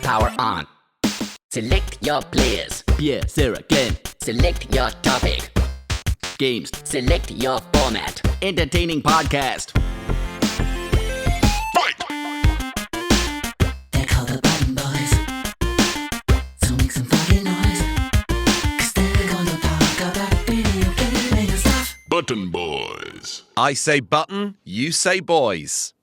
Power on. Select your players. Pierre, Sarah, Glenn. Select your topic. Games. Select your format. Entertaining podcast. They're called the Button Boys. So make some fucking noise. 'Cause they're gonna talk about video gaming and stuff. Button Boys. I say button, you say boys.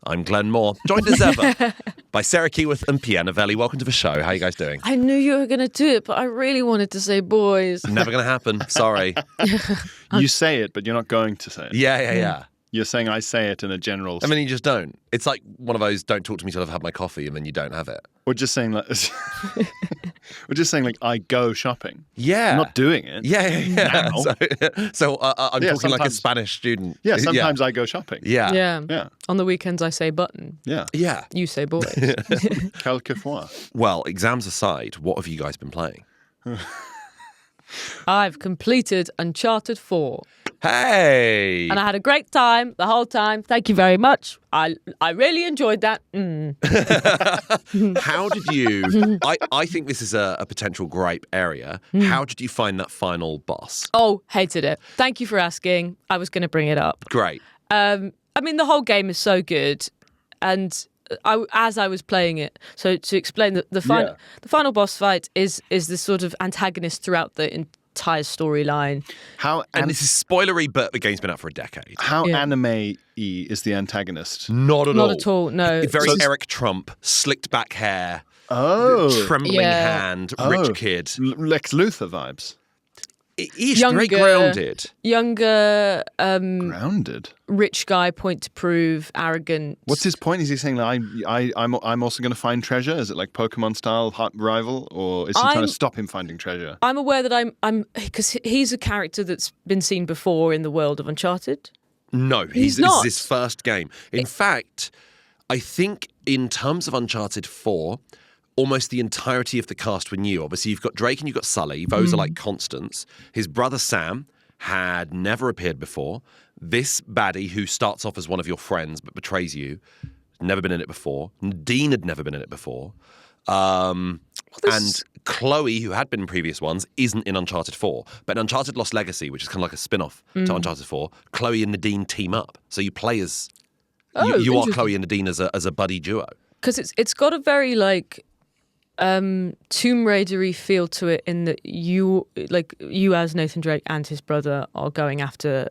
I'm Glenn Moore, joined as ever by Sarah Keyworth and Pierre Novelli. Welcome to the show. How are you guys doing? I knew you were going to do it, but I really wanted to say boys. Never going to happen. Sorry. You say it, but you're not going to say it. Yeah. You're saying I say it in a general... I mean, you just don't. It's like one of those, don't talk to me till I've had my coffee, and then you don't have it. We're just saying like... We're just saying like, I go shopping. Yeah. I'm not doing it. Yeah. Now. So I'm talking like a sometimes- Spanish student. Yeah, sometimes I go shopping. Yeah. Yeah. On the weekends, I say button. Yeah. Yeah. You say boys. Quelquefois. Well, exams aside, what have you guys been playing? I've completed Uncharted 4. Hey! And I had a great time the whole time. Thank you very much. I really enjoyed that. How did you... I think this is a potential gripe area. How did you find that final boss? Oh, hated it. Thank you for asking. I was going to bring it up. Great. I mean, the whole game is so good. And as I was playing it, so to explain, the final boss fight is this sort of antagonist throughout the entire storyline. And this is spoilery, but the game's been out for a decade. How anime-y is the antagonist? Not at all. Not at all, no. Very Eric Trump, slicked back hair, trembling hand, rich kid. Lex Luthor vibes. He's very grounded. Younger, Grounded? rich guy, point to prove, arrogant. What's his point? Is he saying like, I'm also going to find treasure? Is it like Pokemon style hot rival? Or is he trying to stop him finding treasure? I'm aware that I'm because he's a character that's been seen before in the world of Uncharted. No, He's this not. is his first game. In fact, I think in terms of Uncharted 4, almost the entirety of the cast were new. Obviously, you've got Drake and you've got Sully. Those are like constants. His brother Sam had never appeared before. This baddie, who starts off as one of your friends but betrays you, never been in it before. Nadine had never been in it before. And Chloe, who had been in previous ones, isn't in Uncharted 4. But in Uncharted Lost Legacy, which is kind of like a spin-off to Uncharted 4, Chloe and Nadine team up. So you play as... you are Chloe and Nadine as a buddy duo. Because it's got a very like Tomb Raider-y feel to it in that you as Nathan Drake and his brother are going after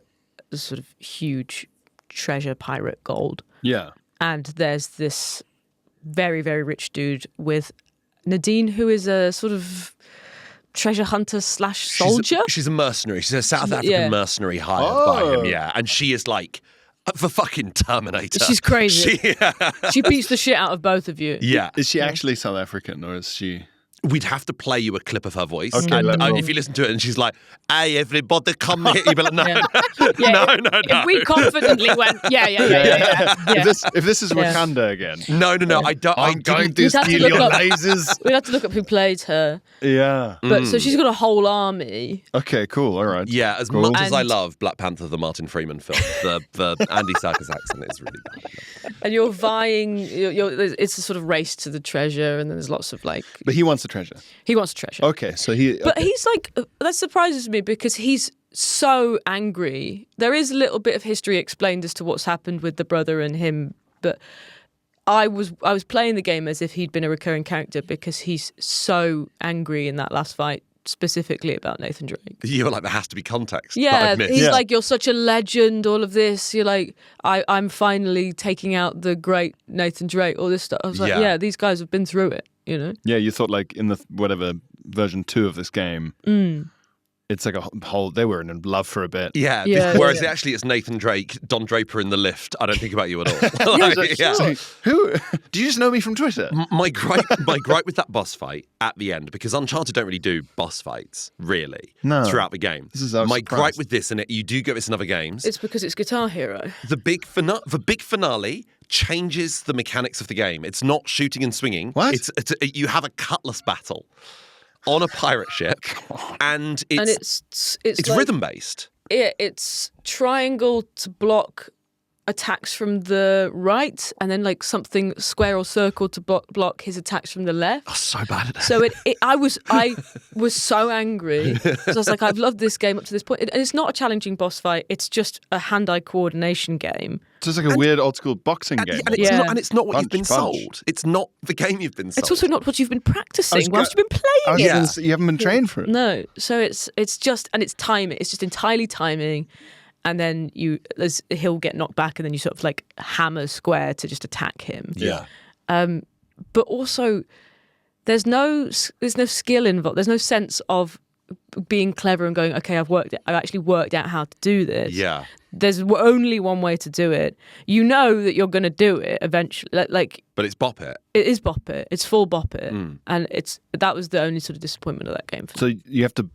a sort of huge treasure pirate gold. Yeah. And there's this very, very rich dude with Nadine, who is a sort of treasure hunter / soldier. She's a mercenary. She's a South African mercenary hired by him, yeah. And she is like the fucking Terminator. She's crazy. She beats the shit out of both of you. Yeah. Is she actually South African or is she... We'd have to play you a clip of her voice. Okay, and if you listen to it and she's like, hey, everybody come here. You'd be like, no. If we confidently went, yeah. If this is Wakanda again. No. I don't. I'm going to steal your lasers. We'd have to look up who played her. Yeah. But so she's got a whole army. Okay, cool. All right. Yeah, as much as I love Black Panther, the Martin Freeman film, the Andy Serkis accent is really bad. And you're vying, it's a sort of race to the treasure, and then there's lots of like... But he wants the treasure. He wants treasure. Okay, so he... But he's like, that surprises me because he's so angry. There is a little bit of history explained as to what's happened with the brother and him, but I was playing the game as if he'd been a recurring character because he's so angry in that last fight, specifically about Nathan Drake. You were like, there has to be context. Yeah, that I've he's like, you're such a legend, all of this. You're like, I'm finally taking out the great Nathan Drake, all this stuff. I was like, yeah, these guys have been through it, you know? Yeah, you thought like in the whatever version 2 of this game, it's like a whole, they were in love for a bit. Yeah. Whereas actually it's Nathan Drake, Don Draper in the lift. I don't think about you at all. Who? Do you just know me from Twitter? My gripe with that boss fight at the end, because Uncharted don't really do boss fights, really, throughout the game. My gripe with this, and you do get this in other games. It's because it's Guitar Hero. The big finale changes the mechanics of the game. It's not shooting and swinging. What? You have a cutlass battle on a pirate ship, and it's like, rhythm based. It's triangle to block attacks from the right, and then like something square or circle to block his attacks from the left. Oh, so bad at that. So I was so angry. So I was like, I've loved this game up to this point. And it's not a challenging boss fight. It's just a hand-eye coordination game. So it's like a weird old school boxing game. And it's not what you've been Punch. sold. It's not the game you've been sold. It's also not what you've been practicing I was whilst you've been playing it. Yeah. You haven't been trained for it. No. So it's just, and it's timing. It's just entirely timing. And then he'll get knocked back, and then you sort of like hammer square to just attack him. Yeah. But also, there's no skill involved. There's no sense of being clever and going, okay, I've actually worked out how to do this. Yeah. There's only one way to do it. You know that you're going to do it eventually. But it's bop it. It is bop it. It's full bop it. And that was the only sort of disappointment of that game for me. So you have to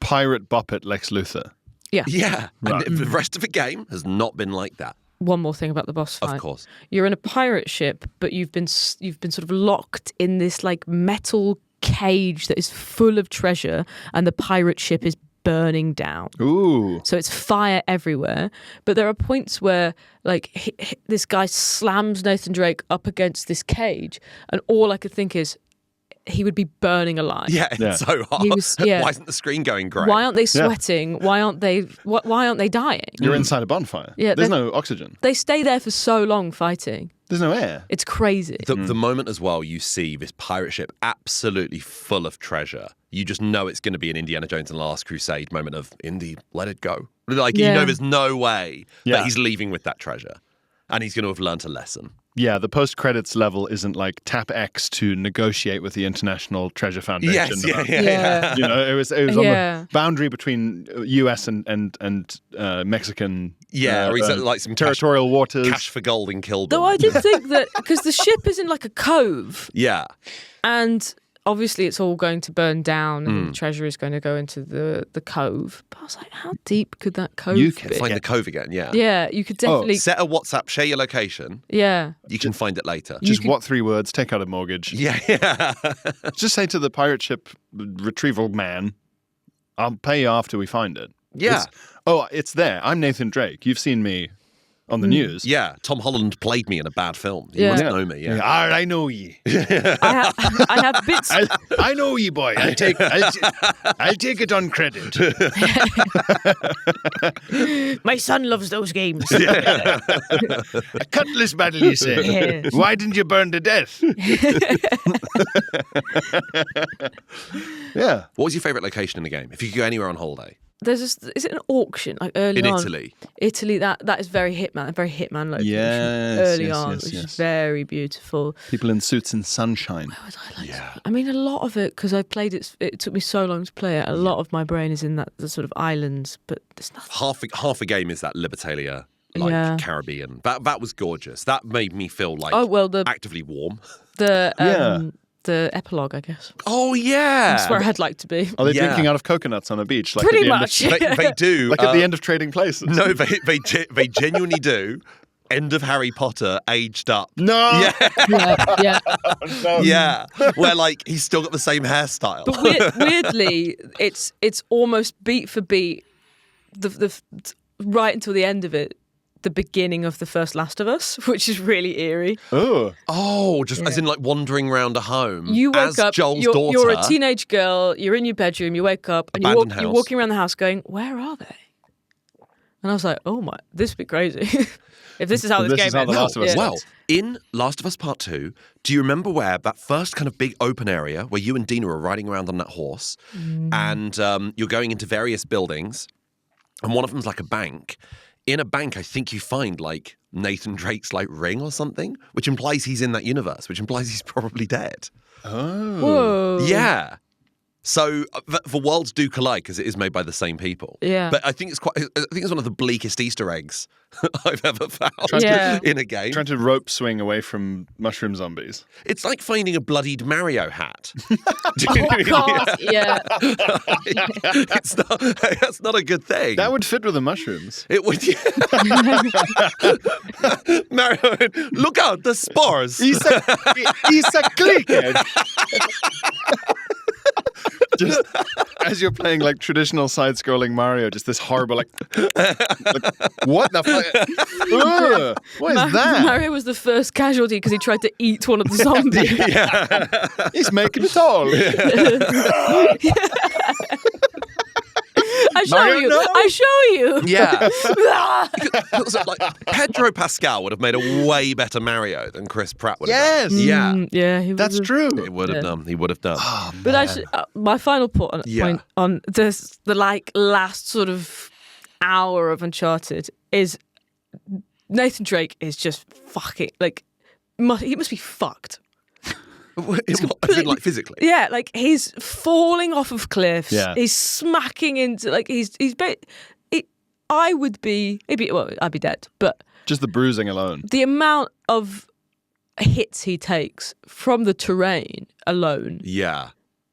pirate bop it Lex Luthor. Yeah. Yeah. Right. And the rest of the game has not been like that. One more thing about the boss fight. Of course. You're in a pirate ship, but you've been sort of locked in this like metal cage that is full of treasure, and the pirate ship is burning down. Ooh. So it's fire everywhere. But there are points where like this guy slams Nathan Drake up against this cage, and all I could think is he would be burning alive. Yeah, it's so hard. Why isn't the screen going great? Why aren't they sweating? Why aren't they dying? You're inside a bonfire. Yeah, There's no oxygen. They stay there for so long fighting. There's no air. It's crazy. The moment as well you see this pirate ship absolutely full of treasure, you just know it's going to be an Indiana Jones and the Last Crusade moment of, Indy, let it go. Like, you know there's no way that he's leaving with that treasure. And he's going to have learnt a lesson. Yeah, the post-credits level isn't like tap X to negotiate with the International Treasure Foundation. Yes, Yeah. You know, it was on the boundary between US and Mexican. Or he's like some territorial waters. Cash for gold in Kilburn. Though I did think that because the ship is in like a cove, Yeah. and obviously it's all going to burn down, and the treasure is going to go into the cove. But I was like, how deep could that cove You be? can Find the cove again, yeah. Yeah, you could definitely. Set a WhatsApp, share your location. Yeah. You can find it later. Just what 3 words? Take out a mortgage. Yeah. Just say to the pirate ship retrieval man, I'll pay you after we find it. Yeah. It's there. I'm Nathan Drake. You've seen me on the news. Yeah. Tom Holland played me in a bad film. You Yeah. must know me, yeah. I know ye. I have bits. I know ye, boy. I'll take it on credit. My son loves those games. A cutlass battle, you say? Yes. Why didn't you burn to death? Yeah. What was your favourite location in the game? If you could go anywhere on holiday? Is it an auction like early In on? Italy. Italy, that is very Hitman location. Yes, early yes, on, yes, which yes. is very beautiful. People in suits in sunshine. Where would I like to? I mean, a lot of it, because I played it. It took me so long to play it. A lot of my brain is in the sort of islands, but there's nothing. Half a game is that Libertalia, Caribbean. That was gorgeous. That made me feel like actively warm. The epilogue, I guess. Oh yeah, That's where I'd like to be. Are they drinking out of coconuts on a beach? Like Pretty at the much. They do. Like at the end of Trading Places. No, they genuinely do. End of Harry Potter, aged up. No. Yeah. Yeah, where like he's still got the same hairstyle. But weirdly, it's almost beat for beat, the right until the end of it, the beginning of the first Last of Us, which is really eerie. As in like wandering around a home. You wake as up, Joel's you're daughter. a teenage girl, you're in your bedroom, you wake up, and you're walking around the house going, where are they? And I was like, oh my, this would be crazy. If this is how this game is how The ends. Last of Us ends. Well, in Last of Us Part 2, do you remember where that first kind of big open area where you and Dina are riding around on that horse and you're going into various buildings and one of them's like a bank? In a bank, I think you find like Nathan Drake's like ring or something, which implies he's in that universe, which implies he's probably dead. Whoa. Yeah. So the worlds do collide because it is made by the same people. Yeah. But I think it's one of the bleakest Easter eggs I've ever found in a game. Trying to rope swing away from mushroom zombies. It's like finding a bloodied Mario hat. Oh, God, yeah. That's not a good thing. That would fit with the mushrooms. It would. Mario, look out, the spores. He's a clicker. Just as you're playing like traditional side-scrolling Mario, just this horrible like what the fuck? What is that? Mario was the first casualty because he tried to eat one of the zombies. He's making it all. I show Mario, you. no. I show you. Yeah. Also, like, Pedro Pascal would have made a way better Mario than Chris Pratt would have done. Yes. Yeah. Yeah, he That's was true. He would have done. He would have done. But actually, my final point on this, the like last sort of hour of Uncharted is Nathan Drake is just fucking like he must be fucked. As in, like, physically. Yeah, like he's falling off of cliffs. Yeah. He's smacking into like I would be maybe I'd be dead, but Just the bruising alone. the amount of hits he takes from the terrain alone Yeah.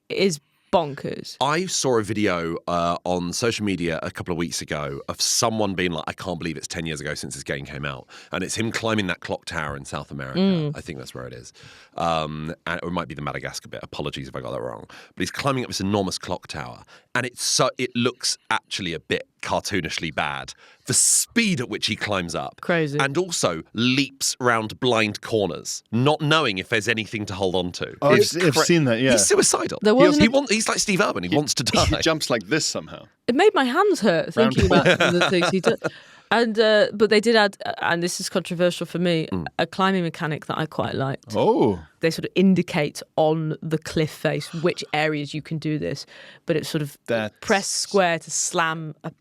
is bonkers. I saw a video on social media a couple of weeks ago of someone being like, I can't believe it's 10 years ago since this game came out. And it's him climbing that clock tower in South America. I think that's where it is. Or it might be the Madagascar bit. Apologies if I got that wrong. But he's climbing up this enormous clock tower. And it looks actually a bit cartoonishly bad. The speed at which he climbs up. Crazy. And also leaps round blind corners, not knowing if there's anything to hold on to. Oh, It's I've seen that, yeah. He's suicidal. There wasn't He's like Steve Irwin. He wants to die. He jumps like this somehow. It made my hands hurt thinking about the things he did. And but they did add, and this is controversial for me, a climbing mechanic that I quite liked. Oh. They sort of indicate on the cliff face which areas you can do this, but it's sort of press square to slam a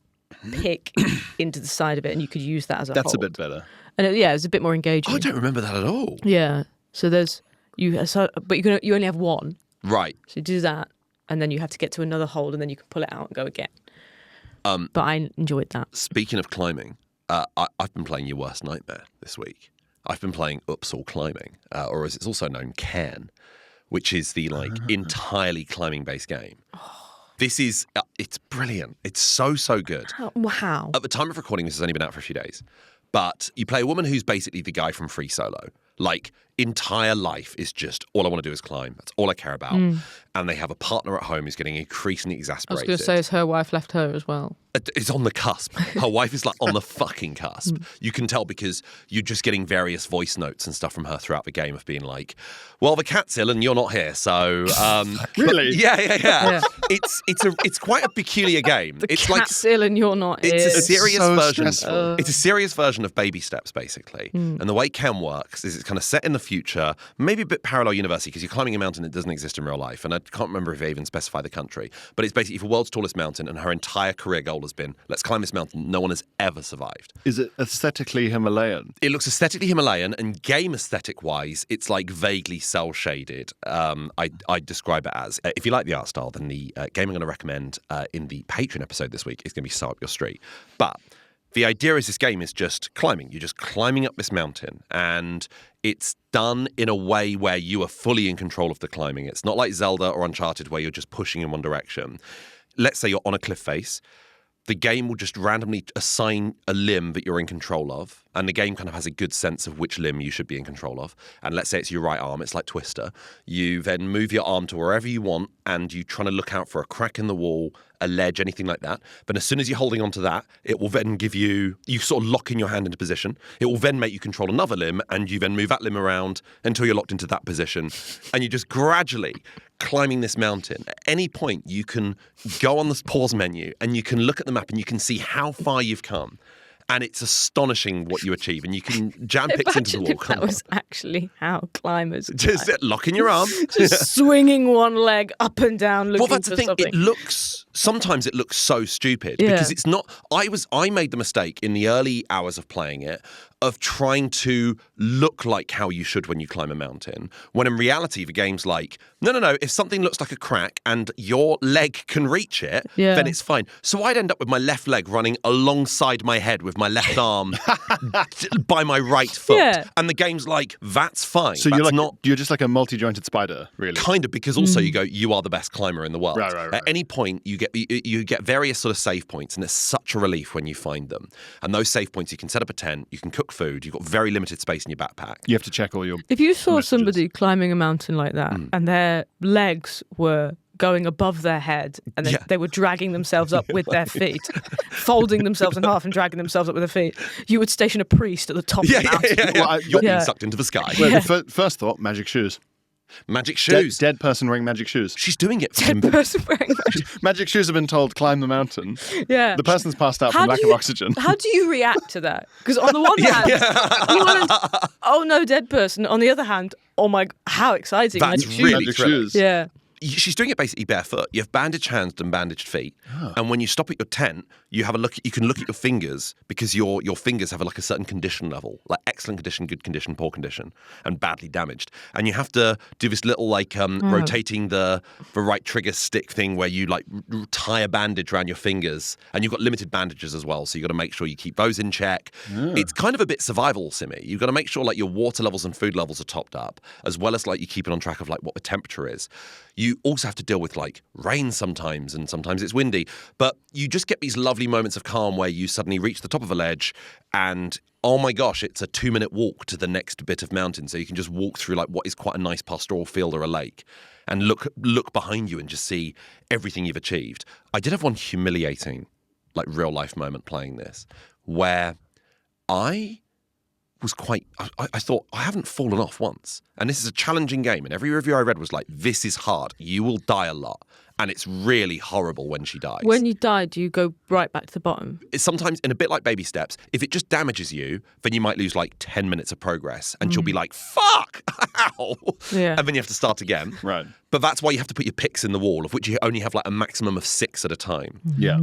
pick into the side of it, and you could use that as a That's hold. a bit better. And it's a bit more engaging. I don't remember that at all. Yeah. So there's but you only have one. Right. So you do that, and then you have to get to another hold, and then you can pull it out and go again. But I enjoyed that. Speaking of climbing, I've been playing Your Worst Nightmare this week. I've been playing Upsall Climbing, or as it's also known, Cairn, which is the entirely climbing-based game. This is, it's brilliant. It's so good. How? At the time of recording, this has only been out for a few days. But you play a woman who's basically the guy from Free Solo. Like, entire life is just, all I want to do is climb. That's all I care about. And they have a partner at home who's getting increasingly I was exasperated. going to say, has her wife left her as well? It's on the cusp. Her wife is like on the fucking cusp. You can tell because you're just getting various voice notes and stuff from her throughout the game of being like, well, the cat's ill and you're not here, so Really? Yeah. It's quite a peculiar game. The it's cat's ill and you're not here. It's a serious so version. stressful. It's a serious version of Baby Steps, basically. And the way Cam works is it's kind of set in the future, maybe a bit parallel university because you're climbing a mountain that doesn't exist in real life. And I can't remember if they even specify the country, but it's basically the world's tallest mountain, and her entire career goal has been, let's climb this mountain. No one has ever survived. Is it aesthetically Himalayan? It looks aesthetically Himalayan, and game aesthetic-wise, it's like vaguely cel-shaded. I'd describe it as. If you like the art style, then the game I'm going to recommend in the Patreon episode this week is going to be So Up Your Street. But the idea is this game is just climbing. You're just climbing up this mountain, and it's done in a way where you are fully in control of the climbing. It's not like Zelda or Uncharted where you're just pushing in one direction. Let's say you're on a cliff face. The game will just randomly assign a limb that you're in control of, and the game kind of has a good sense of which limb you should be in control of. And let's say it's your right arm, it's like Twister. You then move your arm to wherever you want, and you're trying to look out for a crack in the wall, a ledge, anything like that. But as soon as you're holding onto that, it will then give you sort of lock in your hand into position. It will then make you control another limb, and you then move that limb around until you're locked into that position. And you just gradually climbing this mountain. At any point, you can go on this pause menu and you can look at the map and you can see how far you've come. And it's astonishing what you achieve. And you can jam picks into the Imagine wall. if that was actually how climbers Just climb. locking your arm. Just swinging one leg up and down looking Well, that's for the thing. something. Sometimes it looks so stupid Yeah. because it's not. I made the mistake in the early hours of playing it of trying to look like how you should when you climb a mountain, when in reality the game's like, no, if something looks like a crack and your leg can reach it, Yeah. then it's fine. So I'd end up with my left leg running alongside my head with my left arm by my right foot. Yeah. And the game's like, that's fine. So That's not you're just like a multi-jointed spider, really. kind of, because also you go, you are the best climber in the world. Right. At any point, you get various sort of save points, and it's such a relief when you find them. And those save points, you can set up a tent, you can cook food, you've got very limited space in your backpack. You have to check all your... If you saw messages. somebody climbing a mountain like that and their legs were going above their head, and then Yeah. they were dragging themselves up with their feet, folding themselves in half and dragging themselves up with their feet. You would station a priest at the top of the mountain. Well, You're Yeah. being sucked into the sky. Well, the first thought, magic shoes. Magic shoes. Dead person wearing magic shoes. She's doing it for Dead him. person wearing magic. Magic shoes have been told climb the mountain. Yeah. The person's passed out How from do lack you- of oxygen. How do you react to that? Because on the one hand, oh no, dead person. On the other hand, oh my, how exciting! That's magic really shoes. Magic thrilling. shoes. Yeah. She's doing it basically barefoot. You have bandaged hands and bandaged feet, and when you stop at your tent, you have a look. You can look at your fingers because your fingers have like a certain condition level, like excellent condition, good condition, poor condition, and badly damaged. And you have to do this little like rotating the right trigger stick thing where you like tie a bandage around your fingers, and you've got limited bandages as well, so you've got to make sure you keep those in check. It's kind of a bit survival simmy. You've got to make sure like your water levels and food levels are topped up, as well as like you keep it on track of like what the temperature is. You also have to deal with like rain sometimes, and sometimes it's windy. But you just get these lovely moments of calm where you suddenly reach the top of a ledge and, oh my gosh, it's a 2-minute walk to the next bit of mountain. So you can just walk through like what is quite a nice pastoral field or a lake and look behind you and just see everything you've achieved. I did have one humiliating, like real life moment playing this where I was I thought, I haven't fallen off once. And this is a challenging game. And every review I read was like, this is hard. You will die a lot. And it's really horrible when she dies. When you die, do you go right back to the bottom? It's sometimes, in a bit like baby steps, if it just damages you, then you might lose like 10 minutes of progress. And she'll be like, fuck, ow. Yeah. And then you have to start again. Right. But that's why you have to put your picks in the wall, of which you only have like a maximum of 6 at a time. Yeah.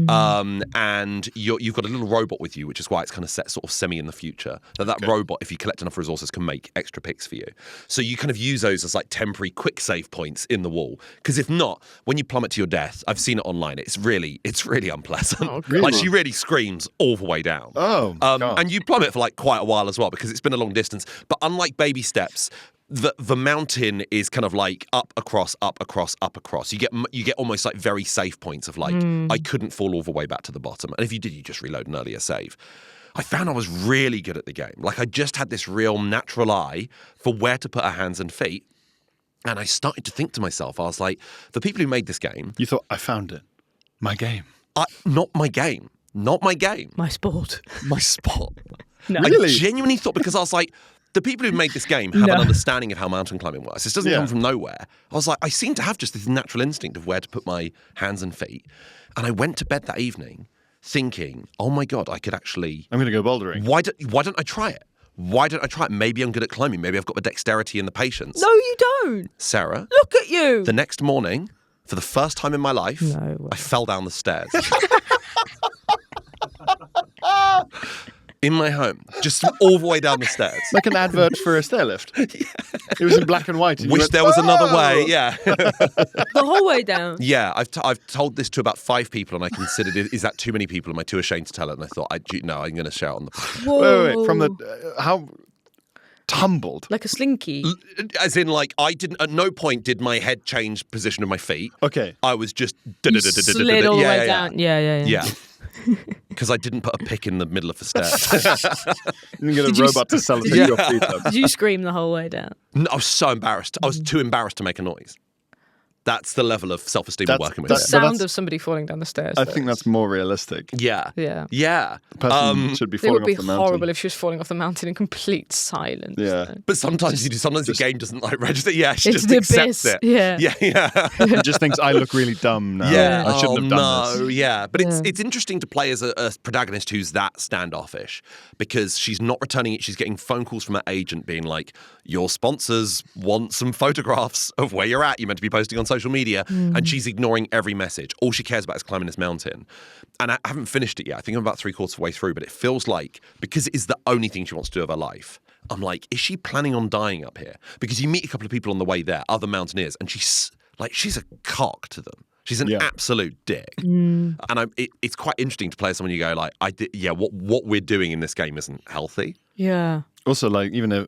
And you've got a little robot with you, which is why it's kind of set sort of semi in the future. That robot, if you collect enough resources, can make extra picks for you. So you kind of use those as like temporary quick save points in the wall. Because if not, when you plummet to your death, I've seen it online, it's really unpleasant. Oh, really? Like she really screams all the way down. Oh, God. And you plummet for like quite a while as well because it's been a long distance. But unlike baby steps, the mountain is kind of like up, across, up, across, up, across. You get almost like very safe points of like, I couldn't fall all the way back to the bottom. And if you did, you just reload an earlier save. I found I was really good at the game. Like I just had this real natural eye for where to put our hands and feet. And I started to think to myself, I was like, the people who made this game, You thought, I found it. My game. not my game. Not my game. My sport. My spot. No. I Really? genuinely thought, because I was like, the people who made this game have an understanding of how mountain climbing works. This doesn't come from nowhere. I was like, I seem to have just this natural instinct of where to put my hands and feet. And I went to bed that evening thinking, oh my God, I could actually... I'm going to go bouldering. Why don't I try it? Why don't I try it? Maybe I'm good at climbing. Maybe I've got the dexterity and the patience. No, you don't. Sarah, Look at you. the next morning, for the first time in my life, No way. I fell down the stairs. In my home, just all the way down the stairs. Like an advert for a stair lift. It was in black and white. And you Wish went, there was another "Oh!" way. Yeah, The whole way down. yeah. I've told this to about 5 people, and I considered it. Is that too many people? Am I too ashamed to tell it? And I thought, no, I'm going to share it on the podcast. Whoa. Wait. From the how tumbled. Like a slinky. As in, like, I didn't. At no point did my head change position of my feet. Okay. I was just You slid all the way down. Yeah. Yeah. Because I didn't put a pick in the middle of the stairs. You can get Did a you robot to sell it Yeah. your feet up. Did you scream the whole way down? No, I was so embarrassed. I was too embarrassed to make a noise. That's the level of self-esteem we're That's- working with. The But here. sound that's- of somebody falling down the stairs. I though. think that's more realistic. Yeah. Yeah. Yeah. The person should be It falling would be off the mountain. horrible if she was falling off the mountain in complete silence. Yeah. though. But sometimes you do. Sometimes the game doesn't like register. Yeah, she It's just the accepts abyss. it. Yeah. Yeah. He just thinks I look really dumb now. Yeah. I shouldn't have done no. this. Yeah. But Yeah. it's interesting to play as a protagonist who's that standoffish because she's not returning it. She's getting phone calls from her agent being like, your sponsors want some photographs of where you're at. You're meant to be posting on social media. And she's ignoring every message. All she cares about is climbing this mountain. And I haven't finished it yet. I think I'm about 3/4 of the way through, but it feels like, because it is the only thing she wants to do of her life, I'm like, is she planning on dying up here? Because you meet a couple of people on the way there, other mountaineers, and she's a cock to them. She's an absolute dick. And it's quite interesting to play as someone you go like, what we're doing in this game isn't healthy. Yeah. Also, like, even if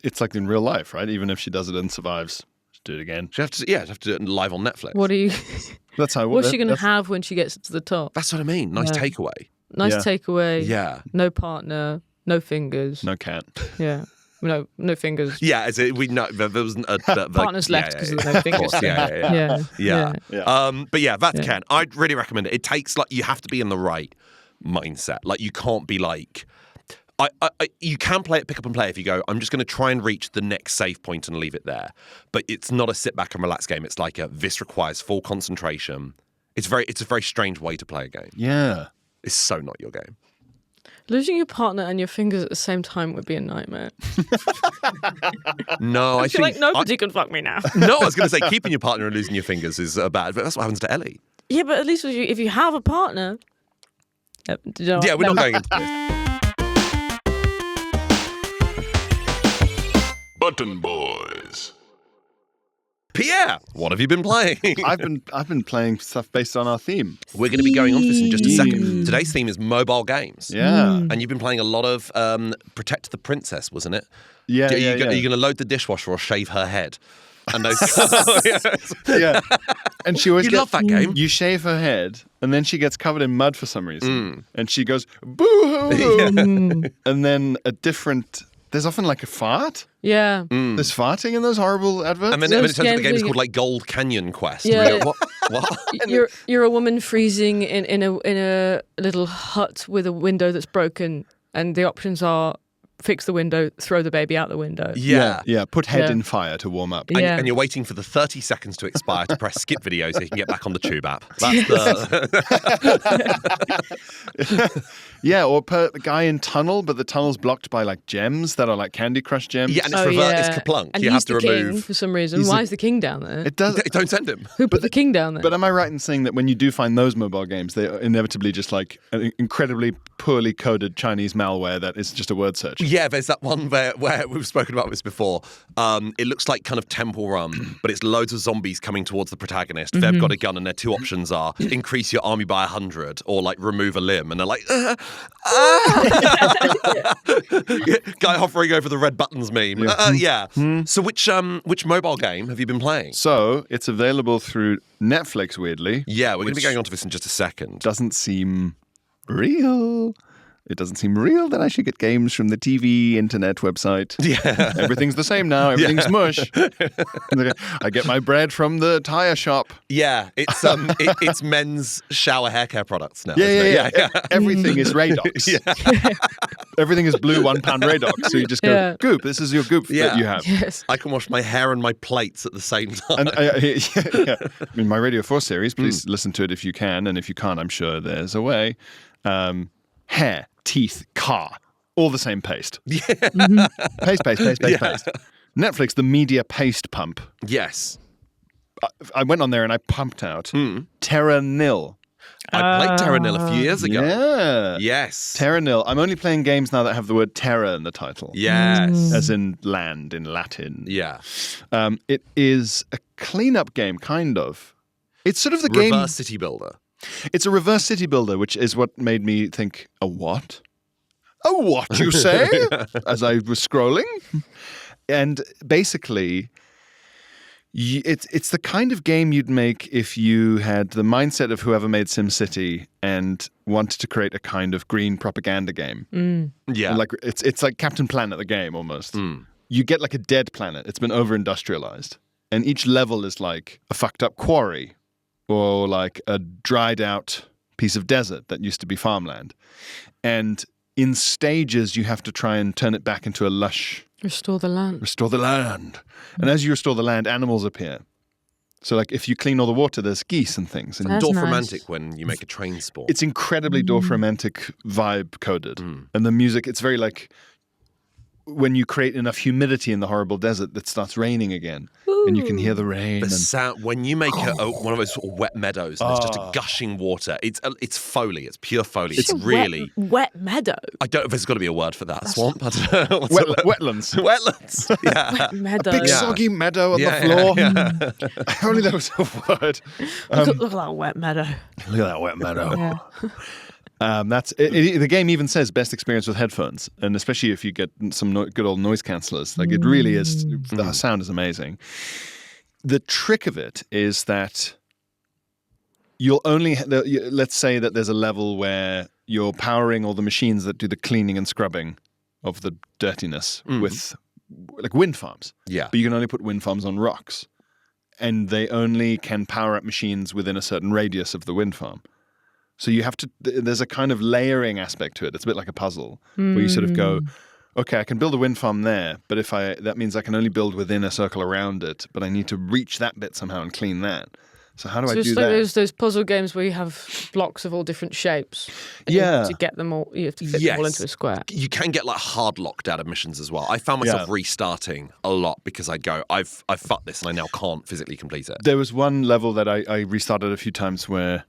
it's like in real life, right? Even if she does it and survives, just do it again. She have to do it live on Netflix. What are you? That's how. What's she going to that's- have when she gets to the top? That's what I mean. Nice Yeah. takeaway. Nice Yeah. takeaway. Yeah. No partner. No fingers. No cat. Yeah. no fingers. Yeah, as it, we know there wasn't a Partners left because of no fingers. Yeah. But yeah, that's Ken. I'd really recommend it. It takes you have to be in the right mindset. Like you can't be like. You can play it pick up and play if you go, I'm just going to try and reach the next save point and leave it there. But it's not a sit back and relax game. It's like this requires full concentration. It's a very strange way to play a game. Yeah. It's so not your game. Losing your partner and your fingers at the same time would be a nightmare. No, I feel think... like nobody can fuck me now. No, I was going to say keeping your partner and losing your fingers is bad, but that's what happens to Ellie. Yeah, but at least if you have a partner... Yeah, we're not going into this. Button Boys. Pierre, what have you been playing? I've been playing stuff based on our theme. We're going to be going on to this in just a second. Today's theme is mobile games. Yeah. And you've been playing a lot of Protect the Princess, wasn't it? Yeah, Are yeah, you going to load the dishwasher or shave her head? And those... Yeah. And she always You love that game. You shave her head, and then she gets covered in mud for some reason. And she goes, boo-hoo! And then there's often like a fart. Yeah. There's farting in those horrible adverts. And then it turns out the game is called like Gold Canyon Quest. Yeah. You go, what? You're a woman freezing in a little hut with a window that's broken, and the options are fix the window, throw the baby out the window. Yeah. Yeah, put head Yeah. in fire to warm up. Yeah. And you're waiting for the 30 seconds to expire to press skip video so you can get back on the tube app. That's the... Yeah, or a guy in tunnel, but the tunnel's blocked by like gems that are like Candy Crush gems. Yeah, and it's it's Kaplunk. And you he's have to the king remove... for some reason. Why is the king down there? It does. Don't send him. Who put the king down there? But am I right in saying that when you do find those mobile games, they are inevitably just like an incredibly poorly coded Chinese malware that is just a word search? Yeah, there's that one where we've spoken about this before. It looks like kind of Temple Run, but it's loads of zombies coming towards the protagonist. They've got a gun, and their two options are increase your army by 100 or like remove a limb. And they're like, guy hovering over the red buttons meme. Yeah. So which mobile game have you been playing? So it's available through Netflix, weirdly. Yeah, we're going to be which going on to this in just a second. Doesn't seem real. It doesn't seem real that I should get games from the TV, internet website. Yeah. Everything's the same now. Everything's mush. I get my bread from the tire shop. Yeah, it's men's shower hair care products now. Yeah. Isn't it? Everything is Radox. Everything is blue £1 Radox. So you just go, goop, this is your goop that you have. Yes. I can wash my hair and my plates at the same time. And I mean, my Radio 4 series, please listen to it if you can. And if you can't, I'm sure there's a way. Hair, teeth, car, all the same paste. Yeah. Paste. Netflix, the media paste pump. Yes. I went on there and I pumped out Terra Nil. I played Terra Nil a few years ago. Yeah. Yes. Terra Nil. I'm only playing games now that have the word terra in the title. Yes. As in land in Latin. Yeah. It is a cleanup game, kind of. It's sort of the game... Reverse city builder. It's a reverse city builder, which is what made me think, a what? A what, you say? As I was scrolling. And basically, it's the kind of game you'd make if you had the mindset of whoever made SimCity and wanted to create a kind of green propaganda game. Yeah. And like it's like Captain Planet, the game, almost. You get like a dead planet. It's been over-industrialized. And each level is like a fucked up quarry or like a dried out piece of desert that used to be farmland. And in stages, you have to try and turn it back into a lush... Restore the land. Restore the land. And as you restore the land, animals appear. So like if you clean all the water, there's geese and things. And That's Dorfromantic nice. when you make a train spawn. it's incredibly Dorfromantic vibe coded. And the music, it's very like... when you create enough humidity in the horrible desert that starts raining again. And you can hear the rain. The And sound when you make one of those sort of wet meadows and there's just a gushing water. It's Foley. It's pure Foley. It's really wet meadow. I don't know if there's got to be a word for that. Swamp. I don't know. What's the word? wetlands. Wetlands. Yeah. Wet meadow. Big soggy meadow on the floor. Only that was a word. Look at that wet meadow. Look at that wet meadow. Yeah. That's the game even says best experience with headphones, and especially if you get some good old noise cancelers. Like it really is. The sound is amazing. The trick of it is that you'll only let's say that there's a level where you're powering all the machines that do the cleaning and scrubbing of the dirtiness with like wind farms. Yeah. But you can only put wind farms on rocks. And they only can power up machines within a certain radius of the wind farm. So you have to, there's a kind of layering aspect to it. It's a bit like a puzzle where you sort of go, okay, I can build a wind farm there, but that means I can only build within a circle around it, but I need to reach that bit somehow and clean that. So how do I do it's that? like those puzzle games where you have blocks of all different shapes. And Yeah. to get them all, you have to fit them all into a square. You can get like hard locked out of missions as well. I found myself restarting a lot because I'd go, I've fucked this and I now can't physically complete it. There was one level that I restarted a few times where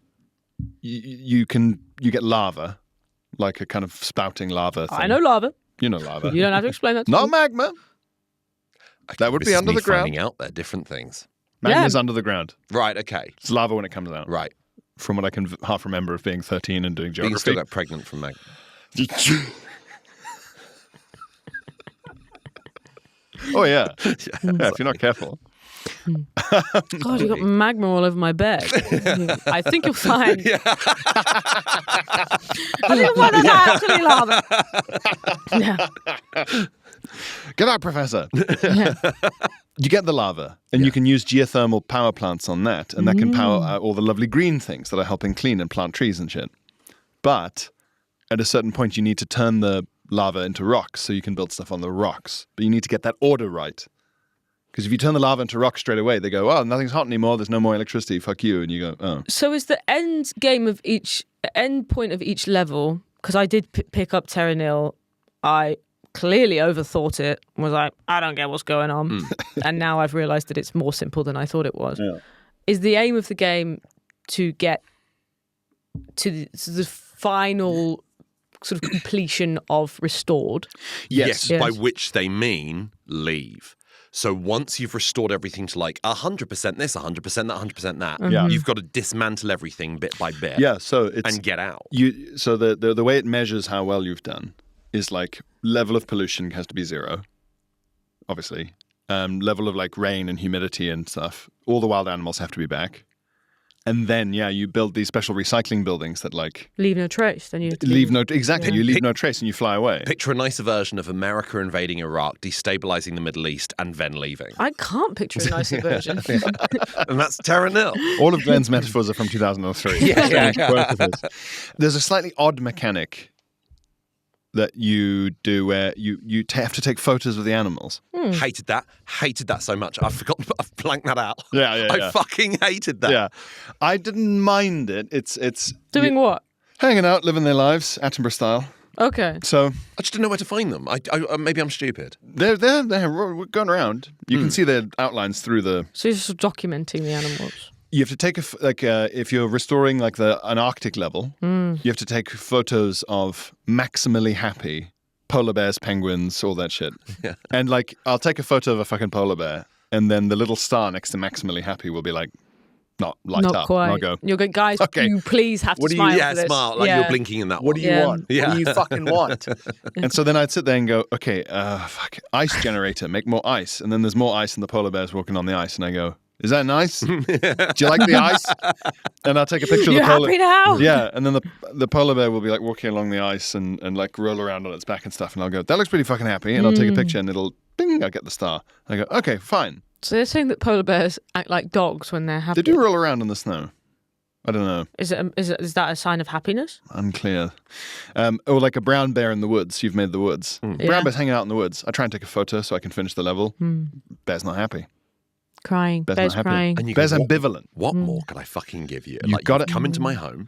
you get lava, like a kind of spouting lava thing. I know lava. You know lava. You don't have to explain that to Not me. magma. That would This be is under me the ground. finding out they're different things. Magma's under the ground. Right, okay. It's lava when it comes out. Right. From what I can half remember of being 13 and doing You can geography. still get pregnant from magma. Oh, yeah. Yeah, if you're not careful. God, you got magma all over my bed. I think you'll find. I think you'll find that's actually lava. Yeah. Get out, Professor. Yeah. You get the lava, and you can use geothermal power plants on that, and that can power all the lovely green things that are helping clean and plant trees and shit. But at a certain point, you need to turn the lava into rocks so you can build stuff on the rocks. But you need to get that order right. Because if you turn the lava into rocks straight away, they go, oh, nothing's hot anymore, there's no more electricity, fuck you. And you go, oh. So is the end point of each level? Because I did pick up Terra Nil. I clearly overthought it. Was like, I don't get what's going on. And now I've realised that it's more simple than I thought it was. Yeah. Is the aim of the game to get to the final sort of completion of restored? Yes, Yes. by which they mean leave. So once you've restored everything to like 100% this, 100% that, 100% that, Yeah. you've got to dismantle everything bit by bit Yeah, so it's... and get out. So the way it measures how well you've done is like level of pollution has to be 0, obviously. Level of like rain and humidity and stuff. All the wild animals have to be back. And then, you build these special recycling buildings that like... Leave no trace. Then you have to Leave no... Exactly, you leave no trace and you fly away. Picture a nicer version of America invading Iraq, destabilizing the Middle East, and then leaving. I can't picture a nicer version. And that's Terra Nil. All of Glenn's metaphors are from 2003. Yeah. Both of his. There's a slightly odd mechanic that you do where you have to take photos of the animals. Hated that so much. I've blanked that out. Yeah. I fucking hated that. Yeah. I didn't mind it. It's Doing what? hanging out, living their lives, Attenborough style. Okay. So I just didn't know where to find them. Maybe I'm stupid. they're going around. You can see their outlines through the... So you're just documenting the animals. You have to take if you're restoring like an Arctic level, you have to take photos of maximally happy polar bears, penguins, all that shit. Yeah. And like, I'll take a photo of a fucking polar bear, and then the little star next to maximally happy will be like, not light Not up. quite. And I'll go, You'll go, guys, Okay. you please have to What do you- smile Yeah, for this. smart. Like Yeah. you're blinking in that what one. do you Yeah. want? Yeah. What do you fucking want? And so then I'd sit there and go, okay, ice generator, make more ice. And then there's more ice and the polar bear's walking on the ice. And I go, is that nice? Do you like the ice? And I'll take a picture of You're the polar happy now? Yeah, and then the polar bear will be like walking along the ice and like roll around on its back and stuff. And I'll go, that looks pretty fucking happy. And I'll take a picture and it'll, bing, I'll get the star. And I go, okay, fine. So they're saying that polar bears act like dogs when they're happy. They do roll around in the snow. I don't know. Is that a sign of happiness? Unclear. Or like a brown bear in the woods. You've made the woods. Yeah. Brown bear's hanging out in the woods. I try and take a photo so I can finish the level. Bear's not happy. Crying. Bear's Bears not happy. crying. And you Bear's go, ambivalent. What more could I fucking give you? You've Like, got you've it. come into my home.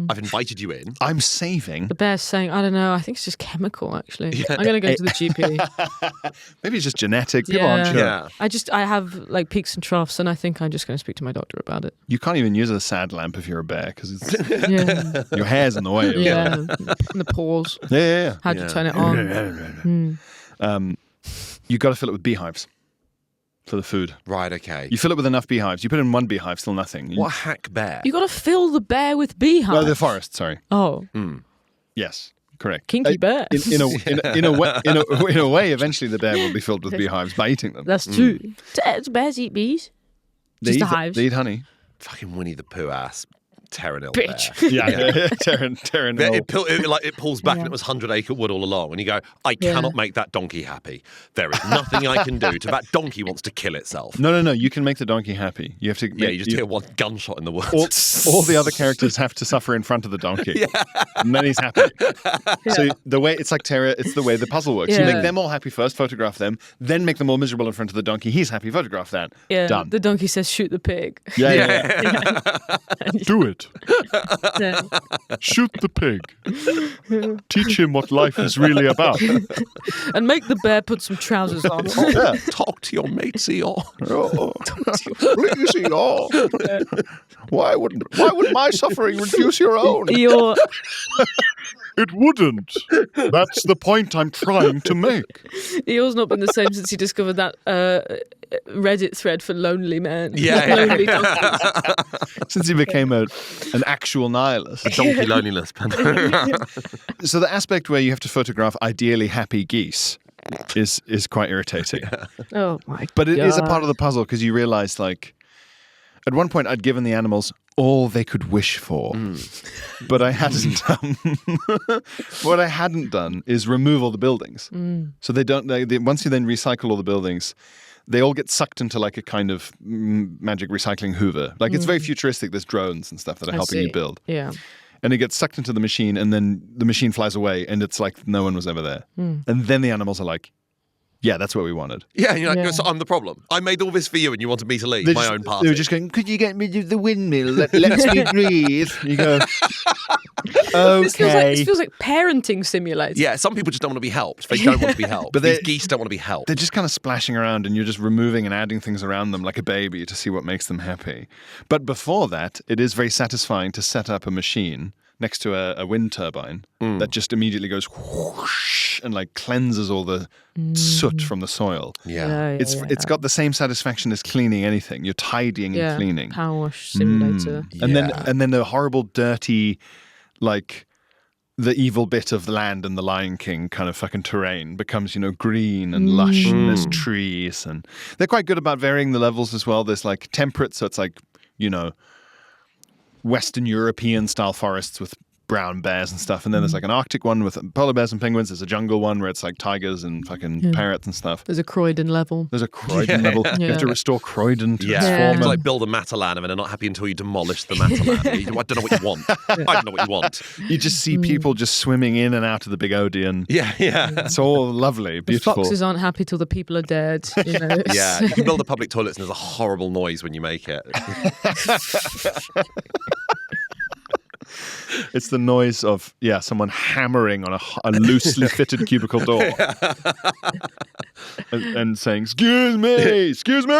I've invited you in. I'm saving. The bear's saying, I don't know, I think it's just chemical, actually. I'm going to go to the GP. Maybe it's just genetic. People aren't sure. Yeah. I have like peaks and troughs, and I think I'm just going to speak to my doctor about it. You can't even use a sad lamp if you're a bear because Yeah. your hair's in the way. Yeah. And the pores. Yeah. How'd you turn it on? You got to fill it with beehives for the food. Right, okay. You fill it with enough beehives. You put in one beehive, still nothing. What a hack bear? You got to fill the bear with beehives. Well, the forest. Sorry. Oh, Yes, correct. kinky bear. In a way, eventually the bear will be filled with beehives by eating them. That's true. Do bears eat bees? They Just eat, the hives. They eat honey. Fucking Winnie the Pooh ass Terranil Bitch. bear. Yeah, Terran. It pulls back and it was 100-acre wood all along. And you go, I cannot make that donkey happy. There is nothing I can do. That donkey wants to kill itself. No. You can make the donkey happy. You have to. Yeah, you just hear one gunshot in the woods. All the other characters have to suffer in front of the donkey, and then he's happy. So the way it's like Terra, it's the way the puzzle works. You Yeah. make them all happy first, photograph them, then make them all miserable in front of the donkey. He's happy, photograph that. Yeah, Done. the donkey says, "Shoot the pig." Yeah. Do it. Yeah. Shoot the pig. Teach him what life is really about. And make the bear put some trousers on. Yeah. Talk to your mates, Eeyore. Oh, please, Eeyore. Why would my suffering reduce your own? Eeyore, It wouldn't. That's the point I'm trying to make. Eeyore's not been the same since he discovered that Reddit thread for lonely men. Yeah. Lonely donkeys. Since he became an actual nihilist. Donkey loneliness. So the aspect where you have to photograph ideally happy geese is quite irritating. Oh my god. But it is a part of the puzzle because you realize, like, at one point I'd given the animals all they could wish for, but I hadn't done. What I hadn't done is remove all the buildings. So they don't. Once you then recycle all the buildings, they all get sucked into like a kind of magic recycling hoover. Like it's very futuristic. There's drones and stuff that are helping you build. Yeah. And it gets sucked into the machine, and then the machine flies away, and it's like no one was ever there. And then the animals are like, yeah, that's what we wanted. Yeah, and you're like, Yeah. so I'm the problem. I made all this for you and you wanted me to leave my own party. They were just going, could you get me to the windmill? Let me breathe. You go, okay. This feels like parenting simulator. Yeah, some people just don't want to be helped. They don't want to be helped. But These they- geese don't want to be helped. They're just kind of splashing around, and you're just removing and adding things around them like a baby to see what makes them happy. But before that, it is very satisfying to set up a machine next to a wind turbine that just immediately goes whoosh and like cleanses all the soot from the soil. Yeah. It's got the same satisfaction as cleaning anything. You're tidying and cleaning. Power wash simulator. And then the horrible, dirty, like the evil bit of the land and the Lion King kind of fucking terrain becomes, green and lush, and there's trees, and they're quite good about varying the levels as well. There's like temperate, so it's like, Western European style forests with brown bears and stuff, and then there's like an Arctic one with polar bears and penguins. There's a jungle one where it's like tigers and fucking parrots and stuff. There's a Croydon level. There's a Croydon level. You have to restore Croydon to its Yeah, former. it's like build a Matalan and they're not happy until you demolish the Matalan. I don't know what you want. I don't know what you want. You just see people just swimming in and out of the big Odeon. Yeah. It's all lovely, The beautiful. foxes aren't happy till the people are dead. Yeah, you can build a public toilets and there's a horrible noise when you make it. It's the noise of someone hammering on a loosely fitted cubicle door and saying, "Excuse me, excuse me."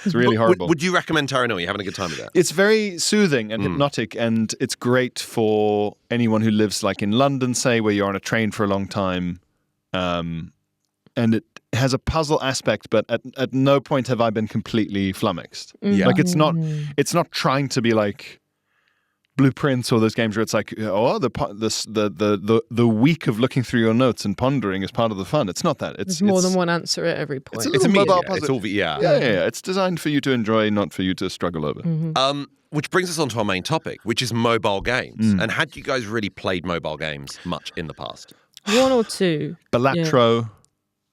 It's really horrible. Would you recommend Terranil? You're having a good time with it? It's very soothing and hypnotic, and it's great for anyone who lives like in London, say, where you're on a train for a long time. And it has a puzzle aspect, but at no point have I been completely flummoxed. Yeah. Like it's not trying to be like Blueprints or those games where it's like, the week of looking through your notes and pondering is part of the fun. It's not that. There's more than one answer at every point. It's a It's little immediate. mobile It's puzzle. all yeah. Yeah. It's designed for you to enjoy, not for you to struggle over. Which brings us on to our main topic, which is mobile games. And had you guys really played mobile games much in the past? One or two. Balatro,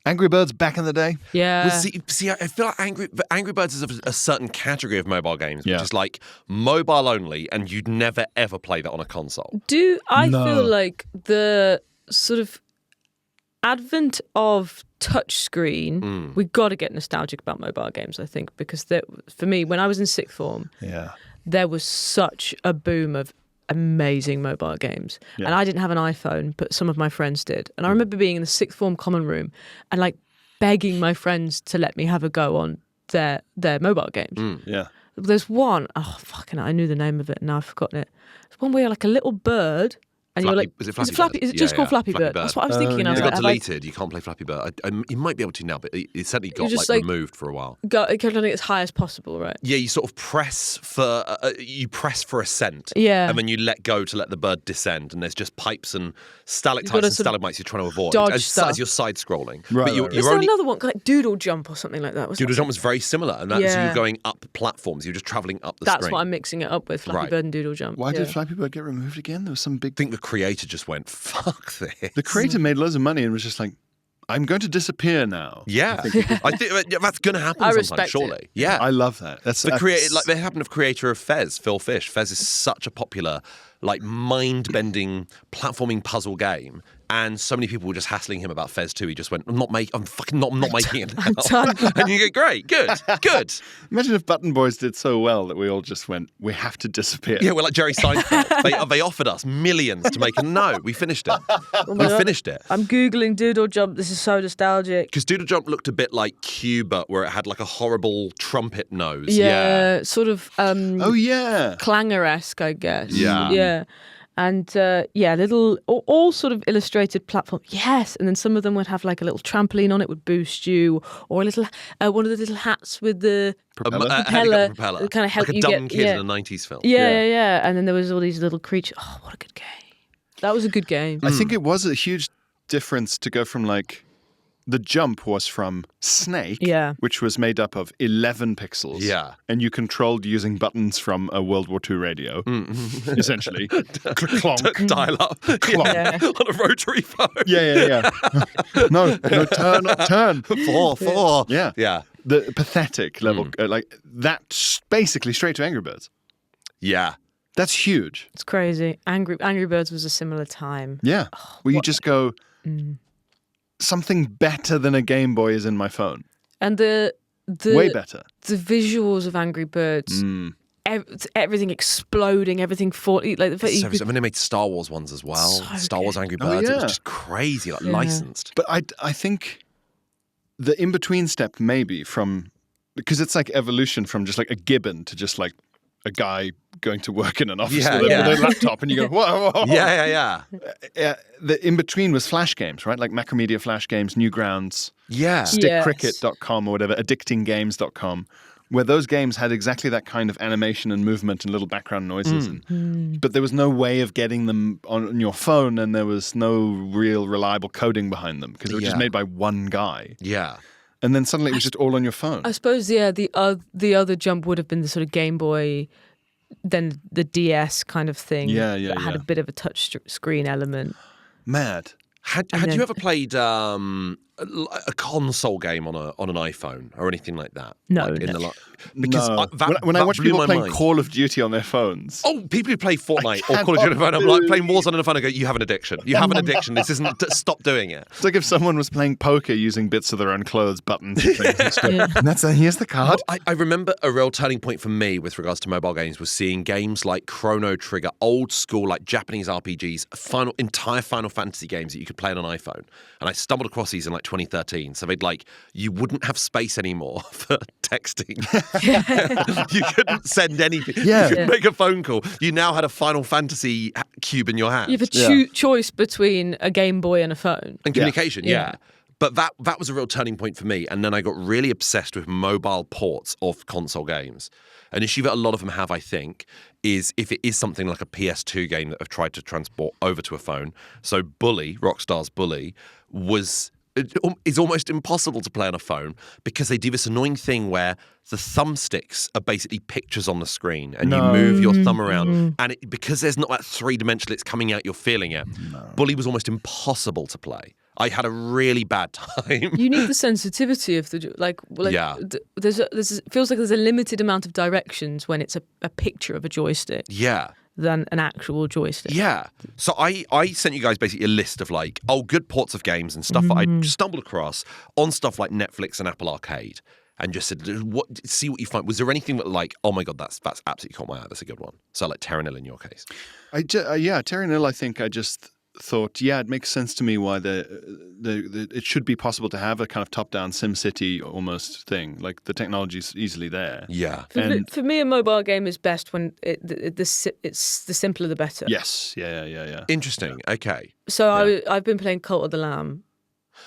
Angry Birds back in the day. Yeah. Well, see, I feel like Angry Birds is a certain category of mobile games, which Yeah. is like mobile only, and you'd never ever play that on a console. I feel like the sort of advent of touchscreen, we've got to get nostalgic about mobile games, I think, because for me, when I was in sixth form, there was such a boom of amazing mobile games. Yeah. And I didn't have an iPhone, but some of my friends did. And I remember being in the sixth form common room and like begging my friends to let me have a go on their mobile games. Yeah. There's one, I knew the name of it and now I've forgotten it. It's one where you're like a little bird And you're like, is it Flappy Bird? Is it just Yeah, called yeah, Flappy Flappy Bird? Bird. That's what I was thinking. I was It like, got have I- deleted. You can't play Flappy Bird. You might be able to now, but it certainly got just, like, removed for a while. It kept on it as high as possible, right? Yeah, you sort of press for ascent, Yeah. and then you let go to let the bird descend, and there's just pipes and You've stalactites gotta and sort of stalagmites you're trying to avoid dodge as stuff. you're side scrolling. Right, but right, right. Is there another one like Doodle Jump or something like that? Was Doodle that- Jump was very similar, and that's Yeah. you going up platforms. You're just traveling up the That's screen. what I'm mixing it up with, Flappy Right. Bird and Doodle Jump. Why yeah. did Flappy Bird get removed again? There was some big. I think the creator just went, "Fuck this." The creator made loads of money and was just like, "I'm going to disappear now." Yeah, I think that's going to happen I sometime, respect surely. it. Yeah, I love that. That's the creator, like they happened of creator of Fez, Phil Fish. Fez is such a popular, like mind-bending platforming puzzle game, and so many people were just hassling him about Fez 2. He just went, I'm not making it now. done. And you go, great, good. Imagine if Button Boys did so well that we all just went, "We have to disappear." Yeah, we're like Jerry Seinfeld. They offered us millions to make, and no, we finished it. Oh my We God. finished it. I'm Googling Doodle Jump. This is so nostalgic. Because Doodle Jump looked a bit like Cuba, where it had like a horrible trumpet nose. Yeah, sort of Oh yeah. clanger-esque, I guess. Yeah. Yeah. And little, all sort of illustrated platform. Yes. And then some of them would have like a little trampoline on it, would boost you, or a little, one of the little hats with the Propeller? A helicopter propeller. That kind of help like a you dumb get kid yeah. in a 90s film. Yeah. And then there was all these little creatures. Oh, what a good game. That was a good game. I think it was a huge difference to go from like the jump was from Snake, Yeah. which was made up of 11 pixels. Yeah. And you controlled using buttons from a World War II radio, essentially. Clonk. Dial up Yeah. on a rotary phone. Yeah. no, turn. Four. Yeah. Yeah. The pathetic level, like that's basically straight to Angry Birds. Yeah. That's huge. It's crazy. Angry Birds was a similar time. Yeah. Where you just go, something better than a Game Boy is in my phone. And the Way better. the visuals of Angry Birds, everything exploding, everything falling. Like the fact you So, could- I mean, they made Star Wars ones as well. So Star Wars Angry Oh, Birds. It was yeah. just crazy, like Yeah. licensed. But I think the in-between step maybe from, because it's like evolution from just like a gibbon to just like a guy going to work in an office Yeah, with, yeah. with a laptop and you go, whoa. Yeah. The in-between was Flash games, right? Like Macromedia Flash games, Newgrounds, Yeah. stickcricket.com or whatever, addictinggames.com, where those games had exactly that kind of animation and movement and little background noises. But there was no way of getting them on your phone and there was no real reliable coding behind them because they were just Yeah. made by one guy. Yeah. And then suddenly it was just all on your phone. I suppose, yeah, the other jump would have been the sort of Game Boy, then the DS kind of thing. Yeah, that had a bit of a touch screen element. Mad. Had And you then- ever played a console game on an iPhone or anything like that? No, Like no. because No. when I watch blew people my playing mind. Call of Duty on their phones. Oh, people who play Fortnite or cannot Call of Duty on a phone, I'm like believe- playing Warzone on a phone. I go, you have an addiction. You have an addiction. This isn't. Stop doing it. It's like if someone was playing poker using bits of their own clothes, buttons, and things. It's good. And that's here's the card. I remember a real turning point for me with regards to mobile games was seeing games like Chrono Trigger, old school like Japanese RPGs, entire Final Fantasy games that you could play on an iPhone. And I stumbled across these in like 2013. So they'd like you wouldn't have space anymore for texting. You couldn't send anything. Yeah. You couldn't Yeah. make a phone call. You now had a Final Fantasy cube in your hand. You have a choice between a Game Boy and a phone. And communication, Yeah. yeah. But that was a real turning point for me. And then I got really obsessed with mobile ports of console games. An issue that a lot of them have, I think, is if it is something like a PS2 game that I've tried to transport over to a phone. So Bully, Rockstar's Bully, is almost impossible to play on a phone because they do this annoying thing where the thumbsticks are basically pictures on the screen and you move your thumb around. And because there's not that three-dimensional, it's coming out, you're feeling it. Bully was almost impossible to play. I had a really bad time. You need the sensitivity of the Yeah. It feels like there's a limited amount of directions when it's a picture of a joystick Yeah. than an actual joystick. Yeah. So I sent you guys basically a list of like, good ports of games and stuff that I stumbled across on stuff like Netflix and Apple Arcade and just said, see what you find. Was there anything that like, oh my God, that's absolutely caught my eye. That's a good one. So like Terra Nil in your case. Terry Nil, I think I just thought, yeah, it makes sense to me why the it should be possible to have a kind of top-down SimCity almost thing. Like the technology's easily there. Yeah. For me, a mobile game is best when it's the simpler the better. Yes. Yeah. Interesting. Okay. So I've been playing Cult of the Lamb.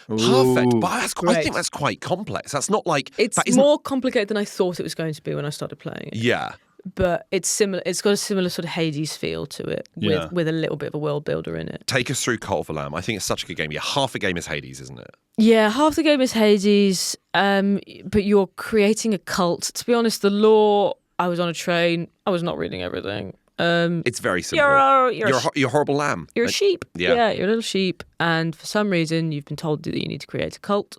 Perfect. Ooh. But I think that's quite complex. That's not like It's that isn't- more complicated than I thought it was going to be when I started playing it. Yeah. But it's similar. It's got a similar sort of Hades feel to it, Yeah. with a little bit of a world builder in it. Take us through Cult of the Lamb. I think it's such a good game. Yeah, half the game is Hades, isn't it? Yeah, half the game is Hades, but you're creating a cult. To be honest, the lore. I was on a train. I was not reading everything. It's very simple. You're You're a horrible lamb. You're a sheep. Yeah. You're a little sheep. And for some reason, you've been told that you need to create a cult.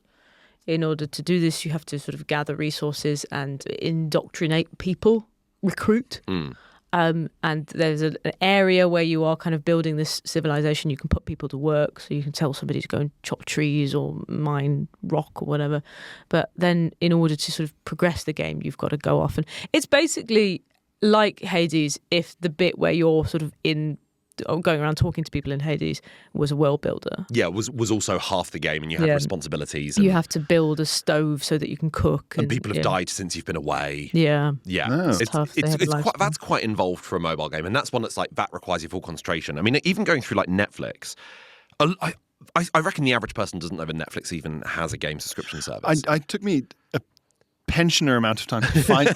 In order to do this, you have to sort of gather resources and indoctrinate people, recruit. And there's an area where you are kind of building this civilization. You can put people to work. So you can tell somebody to go and chop trees or mine rock or whatever. But then in order to sort of progress the game, you've got to go off. And it's basically like Hades if the bit where you're sort of going around talking to people in Hades was a world builder. Yeah, was also half the game, and you had responsibilities. And, You have to build a stove so that you can cook. and people have died since you've been away. Yeah. Yeah, Oh. it's tough. They have lives. that's quite involved for a mobile game, and that's one that's like that requires your full concentration. I mean, even going through like Netflix, I reckon the average person doesn't know that Netflix even has a game subscription service. I took me a pensioner amount of time to find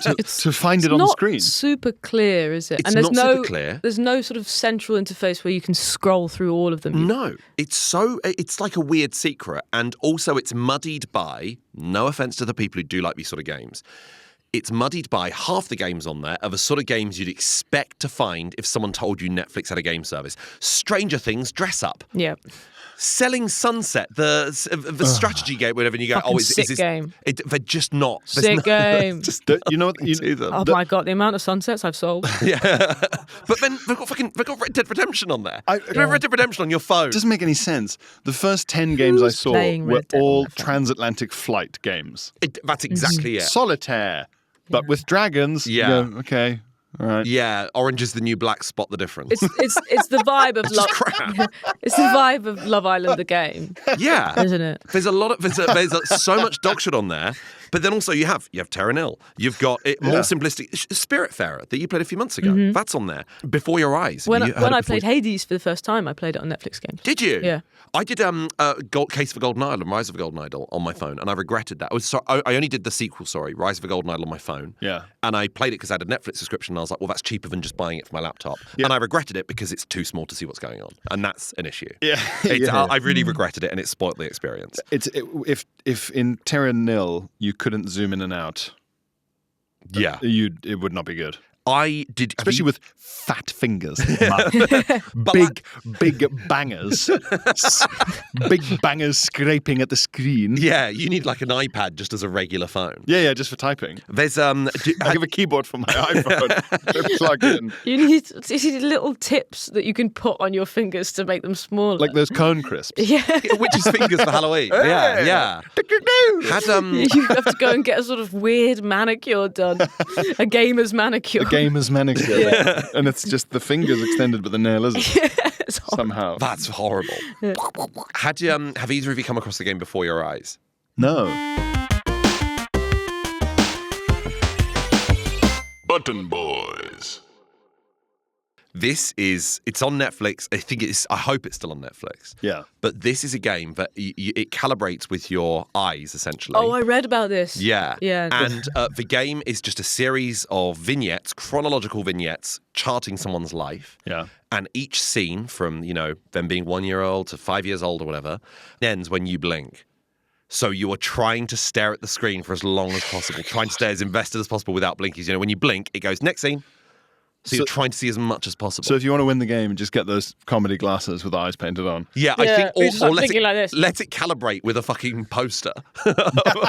it on the not screen. super clear, is it? It's and there's not no super clear. There's no sort of central interface where you can scroll through all of them. No, it's like a weird secret, and also it's muddied by, no offense to the people who do like these sort of games, it's muddied by half the games on there are the sort of games you'd expect to find if someone told you Netflix had a game service. Stranger Things, Dress Up. Yeah. Selling Sunset, the strategy game, whatever, and you go, Fucking is sick this game. They're just not. there's Sick no- game. Just You know what? do them. Oh my God, the amount of sunsets I've sold. Yeah, but then they've got Red Dead Redemption on there. Red Dead Redemption on your phone. It doesn't make any sense. The first 10 games I Who's saw playing were Red Dead on all their phone? transatlantic flight games. That's exactly it. Solitaire, but with dragons. you Yeah. go, okay, all right. Yeah, orange is the new black. Spot the difference. It's the vibe of Love. crap. It's the vibe of Love Island, the game, Yeah, isn't it? There's a lot of there's so much dog shit on there, but then also you have Terra Nil. You've got it more simplistic Spiritfarer that you played a few months ago. That's on there before your eyes. When Have you heard I it before? played Hades for the first time, I played it on Netflix games. Did you? Yeah. I did Case of a Golden Idol and Rise of a Golden Idol on my phone, and I regretted that. I only did the sequel, Rise of a Golden Idol on my phone. Yeah. And I played it because I had a Netflix subscription, and I was like, well, that's cheaper than just buying it for my laptop. And I regretted it because it's too small to see what's going on, and that's an issue. Yeah. I really regretted it, and it spoiled the experience. If in Terra Nil you couldn't zoom in and out, Yeah. it would not be good. I did, Especially with fat fingers, big bangers, big bangers scraping at the screen. Yeah, you need like an iPad just as a regular phone. Yeah, just for typing. There's I have a keyboard for my iPhone. Plug in. You need little tips that you can put on your fingers to make them smaller. Like those cone crisps. yeah. Witch's fingers for Halloween. Yeah. Had You have to go and get a sort of weird manicure done, a gamer's manicure. Gamer's manicure. And it's just the fingers extended, but the nail isn't. It's horrible. Somehow. That's horrible. Have either of you come across the game Before Your Eyes? No. Button Boys. It's on Netflix. I hope it's still on Netflix. Yeah. But this is a game that it calibrates with your eyes, essentially. Oh, I read about this. Yeah. Yeah. And the game is just a series of vignettes, chronological vignettes, charting someone's life. Yeah. And each scene from, them being 1 year old to 5 years old or whatever, ends when you blink. So you are trying to stare at the screen for as long as possible, trying to stay as invested as possible without blinking. When you blink, it goes, next scene. So you're trying to see as much as possible. So if you want to win the game, just get those comedy glasses with eyes painted on. Yeah, I Yeah, think, we just or like let thinking it, like this. let it calibrate with a fucking poster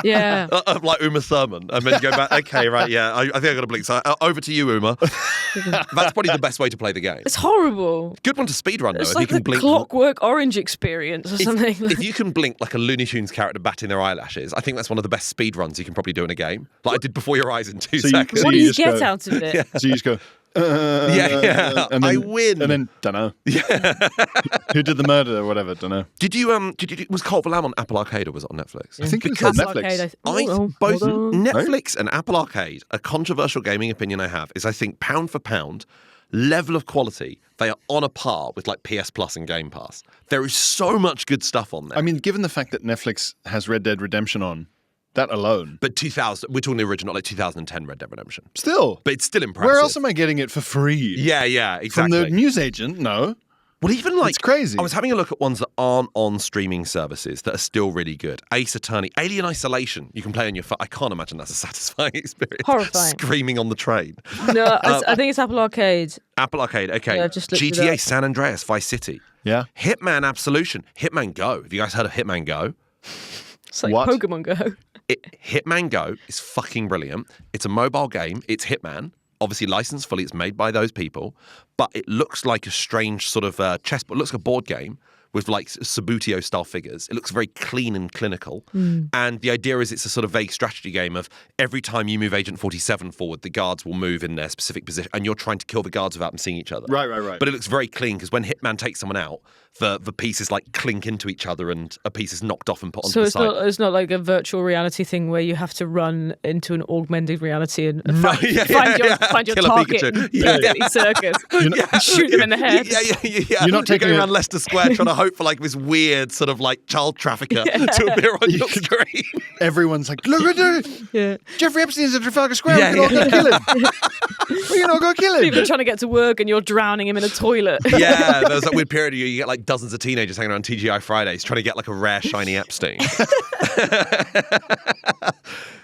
Yeah. of like Uma Thurman, and then you go back. Okay, right, yeah, I think I got to blink. So over to you, Uma. That's probably the best way to play the game. It's horrible. Good one to speedrun though. It's if like you can the blink. Clockwork Orange experience or something. If you can blink like a Looney Tunes character batting their eyelashes, I think that's one of the best speed runs you can probably do in a game. Like I did Before Your Eyes in 2 So you- seconds. so What do you you just get go- out of it? So you just go, Yeah. and then, I win. And then, don't know. Who did the murder or whatever? Don't know. Did you was Cult of the Lamb on Apple Arcade or was it on Netflix? I think it was on Apple Netflix. Arcade, Both hold on. Netflix and Apple Arcade, a controversial gaming opinion I have is I think pound for pound, level of quality, they are on a par with like PS Plus and Game Pass. There is so much good stuff on there. I mean, given the fact that Netflix has Red Dead Redemption on, that alone. But 2000, we're talking the original, like 2010 Red Dead Redemption. Still. But it's still impressive. Where else am I getting it for free? Yeah, From exactly. the newsagent? No. Well, even like It's crazy. I was having a look at ones that aren't on streaming services that are still really good. Ace Attorney, Alien Isolation. You can play on your phone. I can't imagine that's a satisfying experience. Horrifying. Screaming on the train. No, I think it's Apple Arcade. Apple Arcade. Okay. Yeah, I've just looked it GTA up. San Andreas, Vice City. Yeah. Hitman Absolution. Hitman Go. Have you guys heard of Hitman Go? It's like What? Pokemon Go. Hitman Go is fucking brilliant. It's a mobile game. It's Hitman. Obviously licensed fully. It's made by those people. But it looks like a strange sort of chessboard. It looks like a board game with like Subbuteo-style figures. It looks very clean and clinical. And the idea is it's a sort of vague strategy game of every time you move Agent 47 forward, the guards will move in their specific position and you're trying to kill the guards without them seeing each other. Right. But it looks very clean because when Hitman takes someone out, the pieces like clink into each other and a piece is knocked off and put onto So the it's side. not like a virtual reality thing where you have to run into an augmented reality and find your Kill a target Pikachu. in Yeah, Piccadilly Circus. Shoot him in the head. Yeah. You're not taking going a- around Leicester Square trying to hope for like this weird sort of like child trafficker to appear on your screen. Everyone's like, look at it. Yeah. Jeffrey Epstein's at Trafalgar Square. Yeah, We can all go kill him. We can all go kill him. People are trying to get to work and you're drowning him in a toilet. Yeah, there's that weird period you get like dozens of teenagers hanging around TGI Fridays trying to get like a rare shiny Epstein.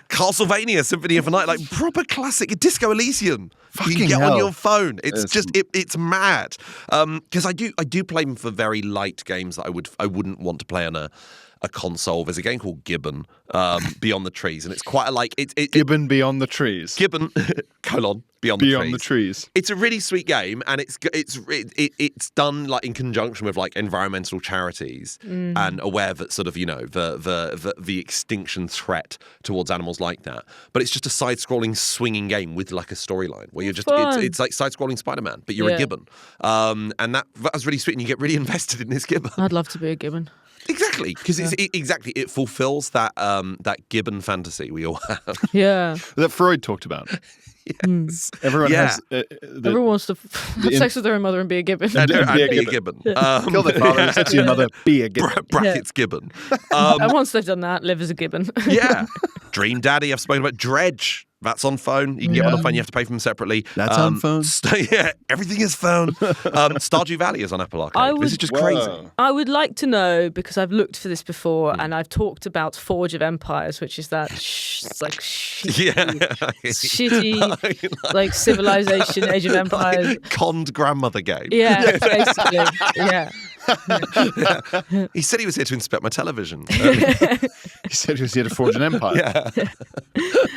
Castlevania Symphony of the Night, like proper classic. Disco Elysium. You Fucking can get hell. on your phone. It's It's- just it's mad. Because I do play them for very light games that I wouldn't want to play on a console. There's a game called Gibbon, Beyond the Trees, and it's quite a, like Gibbon Beyond the Trees. Gibbon colon Beyond Beyond the Trees. It's a really sweet game, and it's done like in conjunction with like environmental charities and aware that sort of the extinction threat towards animals like that. But it's just a side-scrolling swinging game with like a storyline where you're just Fun. it's like side-scrolling Spider-Man, but you're a Yeah. gibbon, and that was really sweet, and you get really invested in this gibbon. I'd love to be a gibbon. Exactly, because it fulfills that gibbon fantasy we all have. Yeah. That Freud talked about. Yes. Everyone Yeah. has... Everyone wants to have sex with their own mother and be a gibbon. And Be a be a gibbon. gibbon. Kill their father, say to your mother, be a gibbon. Brackets gibbon. And once they've done that, live as a gibbon. Yeah. Dream Daddy, I've spoken about. Dredge. That's on phone. You can get one on phone. You have to pay for them separately. That's on phone. Yeah, everything is phone. Stardew Valley is on Apple Arcade. This is just crazy. I would like to know, because I've looked for this before and I've talked about Forge of Empires, which is that shitty like Civilization, Age of Empires. Conned grandmother game. Yeah, basically. Yeah. He said he was here to inspect my television. He said he was here to forge an empire. Yeah.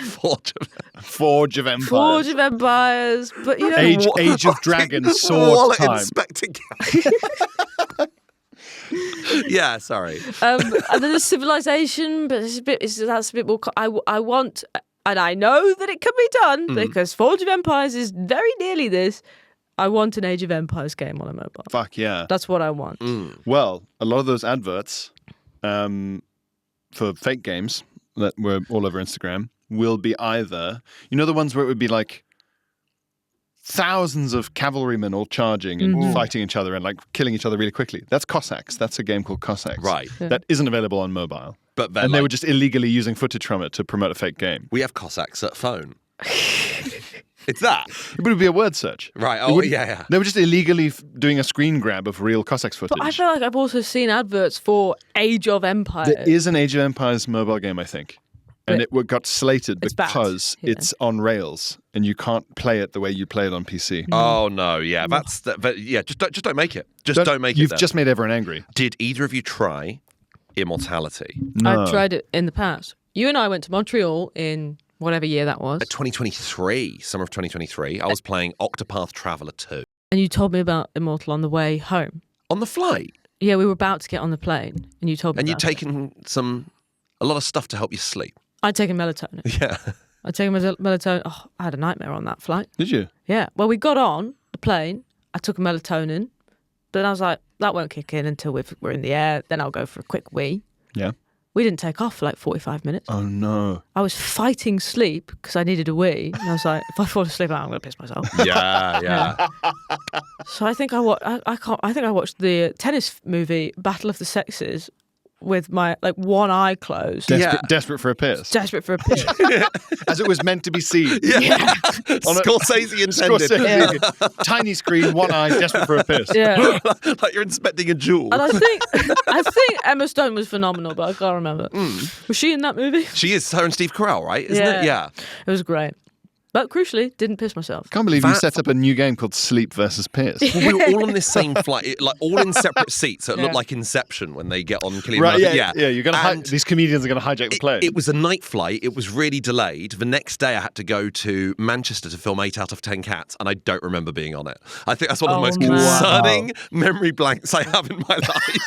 Forge of Empires. Forge of Empires. But you know, Age of Dragons, sword Wallet time. Inspector. Yeah, sorry. and then there's Civilization, but that's a bit more. I want, and I know that it can be done because Forge of Empires is very nearly this. I want an Age of Empires game on a mobile. Fuck yeah. That's what I want. Well, a lot of those adverts for fake games that were all over Instagram will be either, you know, the ones where it would be like thousands of cavalrymen all charging and fighting each other and like killing each other really quickly. That's Cossacks. That's a game called Cossacks. Right. That isn't available on mobile. But then, And they like, were just illegally using footage from it to promote a fake game. we have Cossacks at phone. It's that. It would be a word search. Right. It Oh, wouldn't- yeah. They were just illegally doing a screen grab of real Cossacks footage. But I feel like I've also seen adverts for Age of Empires. There is an Age of Empires mobile game, I think. And But it got slated it's bad, because yeah. it's on rails and you can't play it the way you play it on PC. Oh no, yeah, just don't make it. Don't make it. You've then. just made everyone angry. Did either of you try Immortality? No. I've tried it in the past. You and I went to Montreal in whatever year that was, 2023, summer of 2023. I was playing Octopath Traveler 2 and you told me about Immortal on the way home. on the flight, Yeah, we were about to get on the plane, and you told me. and you'd about it. taken a lot of stuff to help you sleep. I'd taken melatonin. Yeah. I take melatonin. Oh, I had a nightmare on that flight. Did you? Yeah. Well, we got on the plane. I took a melatonin, but I was like, that won't kick in until we're in the air. Then I'll go for a quick wee. Yeah. We didn't take off for like 45 minutes. Oh no. I was fighting sleep because I needed a wee. And I was like, if I fall asleep, I'm going to piss myself. Yeah. So I think I watched the tennis movie Battle of the Sexes with my one eye closed. Desperate for a piss. Desperate for a piss. As it was meant to be seen. Yeah. Scorsese intended. Scorsese. Tiny screen, one eye, desperate for a piss. Yeah. Like you're inspecting a jewel. And I think Emma Stone was phenomenal, but I can't remember. Was she in that movie? She is her and Steve Carell, right? Isn't it? Yeah. It was great. But crucially, didn't piss myself. Can't believe you set up a new game called Sleep versus Piss. Well, we were all on this same flight, like all in separate seats. So it looked like Inception when they get on Killian Right, Murphy. yeah. You're gonna these comedians are going to hijack the plane. It was a night flight. It was really delayed. The next day, I had to go to Manchester to film 8 out of 10 Cats, and I don't remember being on it. I think that's one of the most concerning memory blanks I have in my life.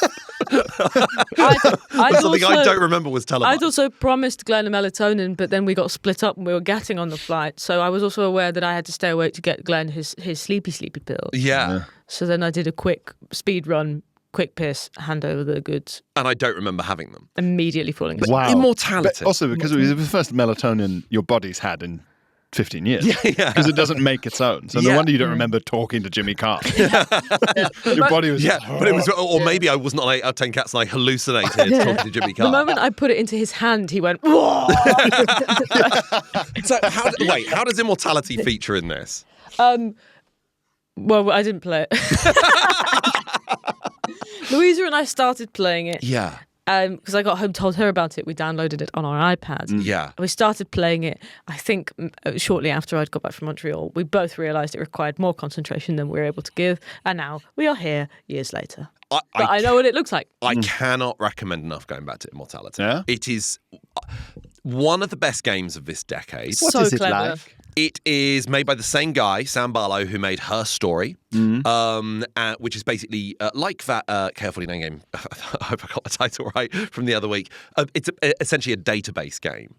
Something I don't remember was televised. I'd also promised Glenn a melatonin, but then we got split up and we were getting on the flight. So I was also aware that I had to stay awake to get Glenn his sleepy pill. Yeah. So then I did a quick speed run, quick piss, hand over the goods. And I don't remember having them. Immediately falling asleep. Wow. Immortality. But also because it was the first melatonin your body's had in 15 years. Yeah. Because it doesn't make its own. So no wonder you don't remember talking to Jimmy Carr. Your body was but it was, or maybe I wasn't on 8 out of 10 Cats and I hallucinated talking to Jimmy Carr. The moment I put it into his hand, he went, whoa! So how does immortality feature in this? Well, I didn't play it. Louisa and I started playing it. Yeah. Because I got home, told her about it. We downloaded it on our iPads. Yeah. We started playing it, I think, shortly after I'd got back from Montreal. We both realised it required more concentration than we were able to give. And now we are here years later. I know what it looks like. I cannot recommend enough going back to Immortality. Yeah? It is one of the best games of this decade. What is it clever. like? It is made by the same guy, Sam Barlow, who made Her Story, which is basically like that KR49 game. I hope I got the title right from the other week. It's essentially a database game.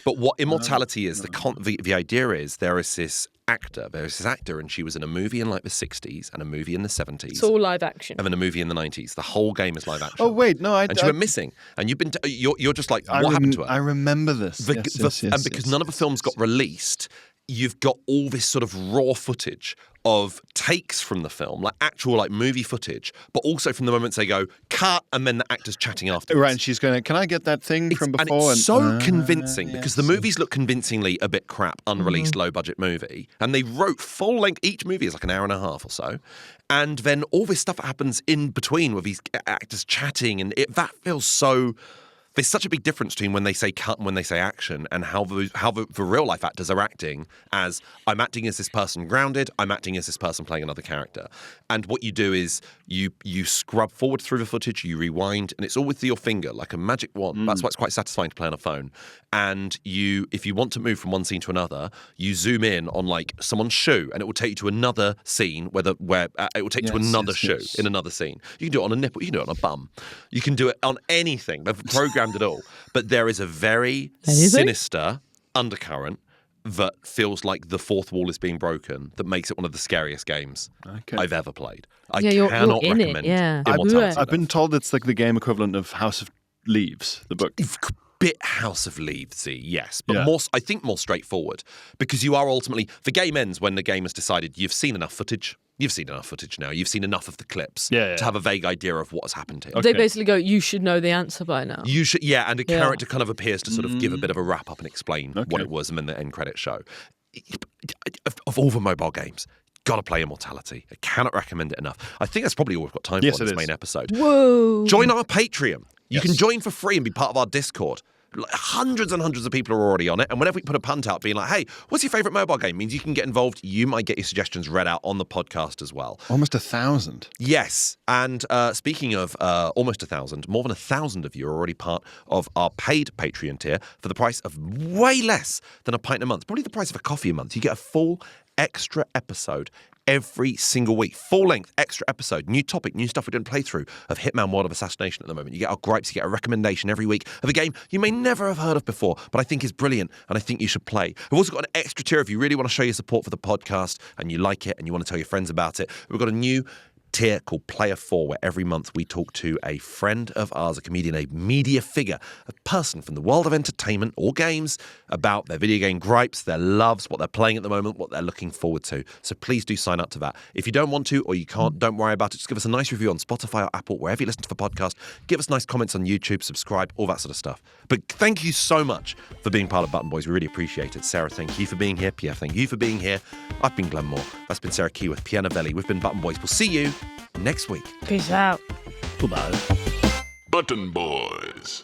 But what Immortality is, the idea is there is this actor, and she was in a movie in like the 60s and a movie in the 70s. It's all live action. And then a movie in the 90s. The whole game is live action. Oh, wait, no, And she went missing. And you've been, you're just like, what happened to her? I remember this. And because none of the films got released, you've got all this sort of raw footage of takes from the film, like actual like movie footage, but also from the moments they go cut and then the actor's chatting afterwards. Right, and she's going, can I get that thing from before? And it's so convincing because the movies look convincingly a bit crap, unreleased, low-budget movie. And they wrote full-length, each movie is like an hour and a half or so. And then all this stuff happens in between with these actors chatting, and that feels so... There's such a big difference between when they say cut and when they say action, and how the real life actors are acting as I'm acting as this person grounded, I'm acting as this person playing another character. And what you do is you scrub forward through the footage, you rewind, and it's all with your finger, like a magic wand. That's why it's quite satisfying to play on a phone. And if you want to move from one scene to another, you zoom in on like someone's shoe, and it will take you to another scene where it will take you to another shoe in another scene. You can do it on a nipple, you can do it on a bum, you can do it on anything. They've programmed it all, but there is a very sinister undercurrent that feels like the fourth wall is being broken that makes it one of the scariest games I've ever played. I cannot recommend Immortality. I've been told it's like the game equivalent of House of Leaves, the book. Bit House of Leaves-y, yes, but I think more straightforward because you are ultimately, the game ends when the game has decided you've seen enough footage. You've seen enough footage now. You've seen enough of the clips to have a vague idea of what has happened here. They basically go, you should know the answer by now. You should, and a character kind of appears to sort of give a bit of a wrap-up and explain what it was, and then the end credits show. Of all the mobile games, gotta play Immortality. I cannot recommend it enough. I think that's probably all we've got time for in this main episode. Whoa! Join our Patreon. You can join for free and be part of our Discord. Hundreds and hundreds of people are already on it, and whenever we put a punt out being like, hey, what's your favourite mobile game? It means you can get involved. You might get your suggestions read out on the podcast as well. Almost 1,000. Yes, and speaking of almost 1,000, more than 1,000 of you are already part of our paid Patreon tier for the price of way less than a pint a month. Probably the price of a coffee a month. You get a full extra episode every single week. Full length, extra episode, new topic, new stuff we didn't play through of Hitman World of Assassination at the moment. You get our gripes, you get a recommendation every week of a game you may never have heard of before, but I think is brilliant and I think you should play. We've also got an extra tier if you really want to show your support for the podcast and you like it and you want to tell your friends about it. We've got a new tier called Player 4, where every month we talk to a friend of ours, a comedian, a media figure, a person from the world of entertainment or games about their video game gripes, their loves, what they're playing at the moment, what they're looking forward to. So please do sign up to that. If you don't want to or you can't, don't worry about it. Just give us a nice review on Spotify or Apple, wherever you listen to the podcast. Give us nice comments on YouTube, subscribe, all that sort of stuff. But thank you so much for being part of Button Boys. We really appreciate it. Sarah, thank you for being here. Pierre, thank you for being here. I've been Glenn Moore. That's been Sarah Keyworth, Pierre Novelli. We've been Button Boys. We'll see you next week. Peace out. Goodbye. Button Boys.